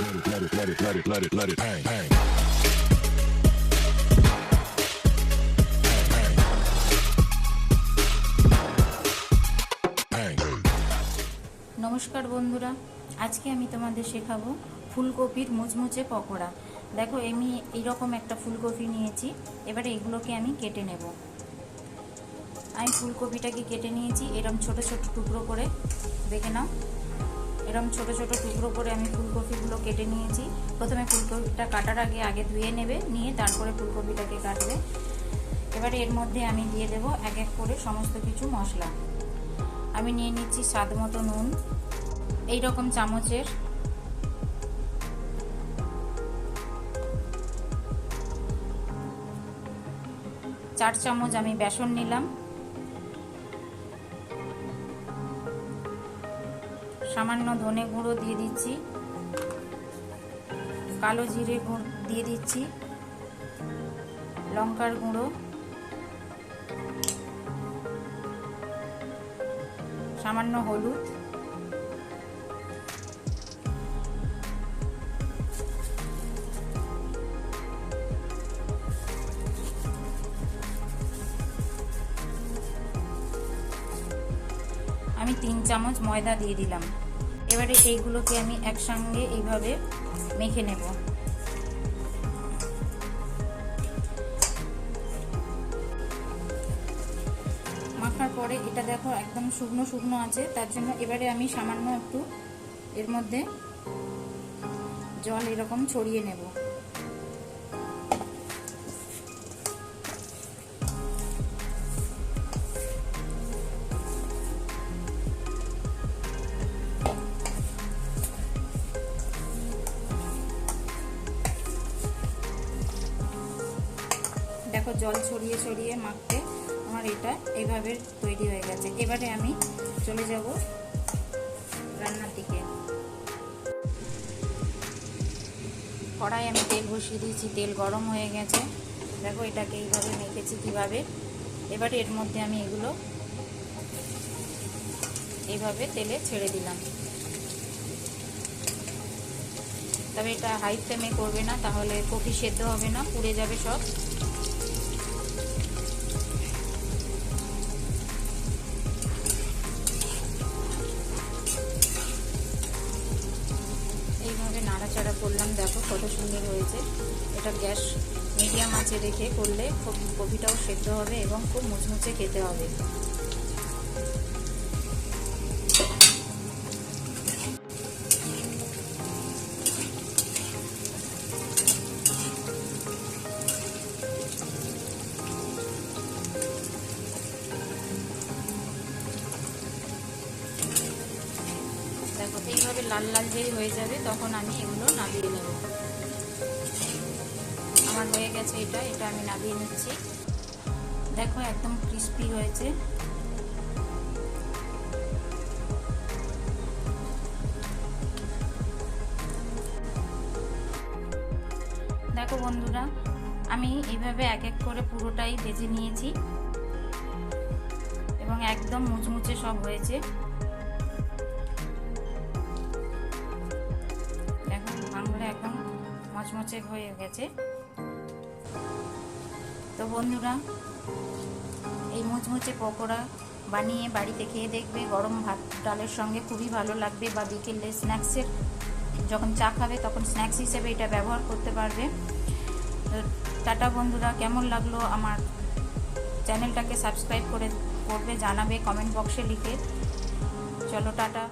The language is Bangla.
let it hang, hang. নমস্কার বন্ধুরা, আজকে আমি তোমাদের শেখাবো ফুলকপির মুচমুচে পকোড়া। দেখো আমি এইরকম একটা ফুলকপি নিয়েছি, এবারে এগুলোকে আমি কেটে নেব। আমি ফুলকপিটাকে কেটে নিয়েছি, এরকম ছোট ছোট টুকরো করে, দেখে নাও এরকম ছোট ছোট টুকরো করে আমি ফুলকপিগুলো কেটে নিয়েছি। প্রথমে ফুলকপিটা কাটার আগে ধুয়ে নেবে, নিয়ে তারপরে ফুলকপিটাকে কাটবে। এবারে এর মধ্যে আমি দিয়ে দেব এক এক করে সমস্ত কিছু মশলা। আমি নিয়ে নিচ্ছি স্বাদ মতো নুন, এই রকম চামচের, চার চামচ আমি বেসন নিলাম, সামান্য ধনে গুঁড়ো দিয়ে দিচ্ছি, কালো জিরে গুঁড়ো দিয়ে দিচ্ছি, লঙ্কার গুঁড়ো, সামান্য হলুদ, আমি 3 চামচ ময়দা দিয়ে দিলাম। এবারে এইগুলোকে আমি একসঙ্গে এইভাবে মেখে নেব। মাখার পরে এটা দেখো একদম শুকনো শুকনো আছে, তার জন্য এবারে আমি সামান্য একটু এর মধ্যে জল এরকম ছড়িয়ে নেব। দেখো জল ছড়িয়ে ছড়িয়ে মাখতে আমার এটা এইভাবে তৈরি হয়ে গেছে। এবারে আমি চলে যাব রান্নার দিকে। কড়াই আমি তেল বসিয়ে দিয়েছি, তেল গরম হয়ে গেছে। দেখো এটাকে এইভাবে মেখেছি কিভাবে। এবারে এর মধ্যে আমি এগুলো এইভাবে তেলে ছেড়ে দিলাম। তবে এটা হাই ফ্লেমে করবে না, তাহলে কপি সেদ্ধ হবে না, পুড়ে যাবে সব। এইভাবে নাড়াচাড়া করলাম, দেখো কত সুন্দর হয়েছে। এটা গ্যাস মিডিয়াম আঁচে রেখে করলে কপিটাও সেদ্ধ হবে এবং খুব মুচমুচে খেতে হবে। দেখো এইভাবে লাল লাল যেই হয়ে যাবে তখন আমি এগুলো নামিয়ে নেব। আমার হয়ে গেছে এটা আমি নামিয়ে নিচ্ছি। দেখো একদম ক্রিস্পি হয়েছে। দেখো বন্ধুরা, আমি এইভাবে এক এক করে পুরোটাই ভেজে নিয়েছি এবং একদম মুচমুচে সব হয়েছে। ভাঙলে একদম মচমচে হয়ে গেছে। তো বন্ধুরা, এই মুচমুচে পকোড়া বানিয়ে বাড়িতে খেয়ে দেখবে। গরম ভাত ডালের সঙ্গে খুবই ভালো লাগবে, বা বিকেলে স্ন্যাক্সের যখন চা খাবে তখন স্ন্যাক্স হিসেবে এটা ব্যবহার করতে পারবে। টাটা বন্ধুরা, কেমন লাগলো আমার চ্যানেলটাকে সাবস্ক্রাইব করবে, জানাবে কমেন্ট বক্সে লিখে। চলো টাটা।